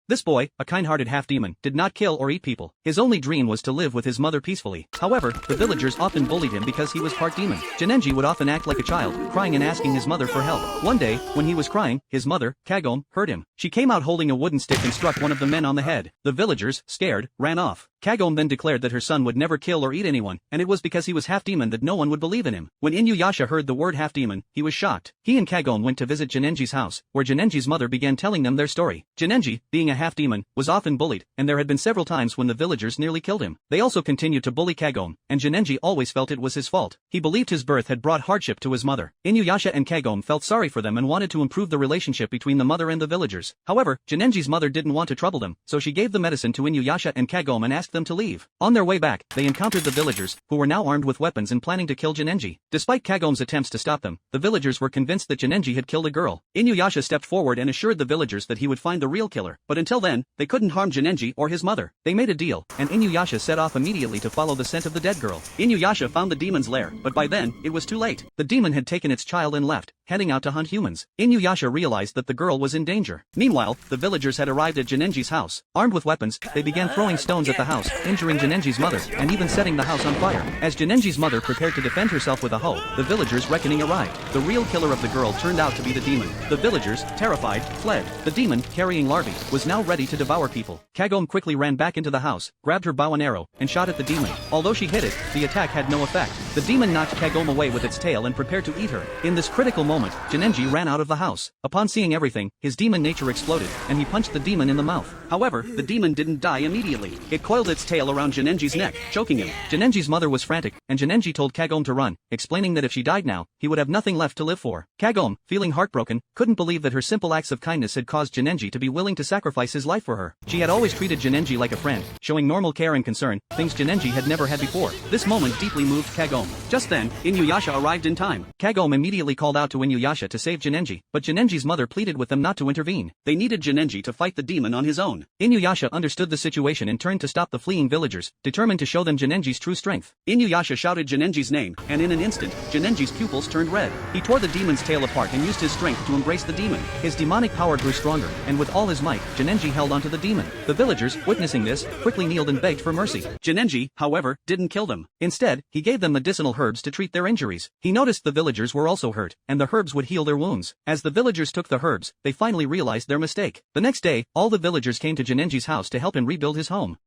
This boy, a kind-hearted half-demon, did not kill or eat people. His only dream was to live with his mother peacefully. However, the villagers often bullied him because he was part demon. Genenji would often act like a child, crying and asking his mother for help. One day, when he was crying, his mother, Kagome, heard him. She came out holding a wooden stick and struck one of the men on the head. The villagers, scared, ran off. Kagome then declared that her son would never kill or eat anyone, and it was because he was half-demon that no one would believe in him. When Inuyasha heard the word half-demon, he was shocked. He and Kagome went to visit Genenji's house, where Genenji's mother began telling them their story. Genenji, being a half-demon, was often bullied, and there had been several times when the villagers nearly killed him. They also continued to bully Kagome, and Genenji always felt it was his fault. He believed his birth had brought hardship to his mother. Inuyasha and Kagome felt sorry for them and wanted to improve the relationship between the mother and the villagers. However, Genenji's mother didn't want to trouble them, so she gave the medicine to Inuyasha and Kagome and asked them to leave. On their way back, they encountered the villagers, who were now armed with weapons and planning to kill Genenji. Despite Kagome's attempts to stop them, the villagers were convinced that Genenji had killed a girl. Inuyasha stepped forward and assured the villagers that he would find the real killer, but until then, they couldn't harm Genenji or his mother. They made a deal, and Inuyasha set off immediately to follow the scent of the dead girl. Inuyasha found the demon's lair, but by then, it was too late. The demon had taken its child and left, heading out to hunt humans. Inuyasha realized that the girl was in danger. Meanwhile, the villagers had arrived at Genenji's house. Armed with weapons, they began throwing stones at the house, injuring Genenji's mother, and even setting the house on fire. As Genenji's mother prepared to defend herself with a hoe, the villagers' reckoning arrived. The real killer of the girl turned out to be the demon. The villagers, terrified, fled. The demon, carrying larvae, was now ready to devour people. Kagome quickly ran back into the house, grabbed her bow and arrow, and shot at the demon. Although she hit it, the attack had no effect. The demon knocked Kagome away with its tail and prepared to eat her. In this critical moment, Genenji ran out of the house. Upon seeing everything, his demon nature exploded, and he punched the demon in the mouth. However, the demon didn't die immediately. It coiled its tail around Genenji's neck, choking him. Genenji's mother was frantic, and Genenji told Kagome to run, explaining that if she died now, he would have nothing left to live for. Kagome, feeling heartbroken, couldn't believe that her simple acts of kindness had caused Genenji to be willing to sacrifice his life for her. She had always treated Genenji like a friend, showing normal care and concern, things Genenji had never had before. This moment deeply moved Kagome. Just then, Inuyasha arrived in time. Kagome immediately called out to Inuyasha to save Genenji, but Genenji's mother pleaded with them not to intervene. They needed Genenji to fight the demon on his own. Inuyasha understood the situation and turned to stop the fleeing villagers, determined to show them Genenji's true strength. Inuyasha shouted Genenji's name, and in an instant, Genenji's pupils turned red. He tore the demon's tail apart and used his strength to embrace the demon. His demonic power grew stronger, and with all his might, Genenji held onto the demon. The villagers, witnessing this, quickly kneeled and begged for mercy. Genenji, however, didn't kill them. Instead, he gave them medicinal herbs to treat their injuries. He noticed the villagers were also hurt, and the herbs would heal their wounds. As the villagers took the herbs, they finally realized their mistake. The next day, all the villagers came to Genenji's house to help him rebuild his home.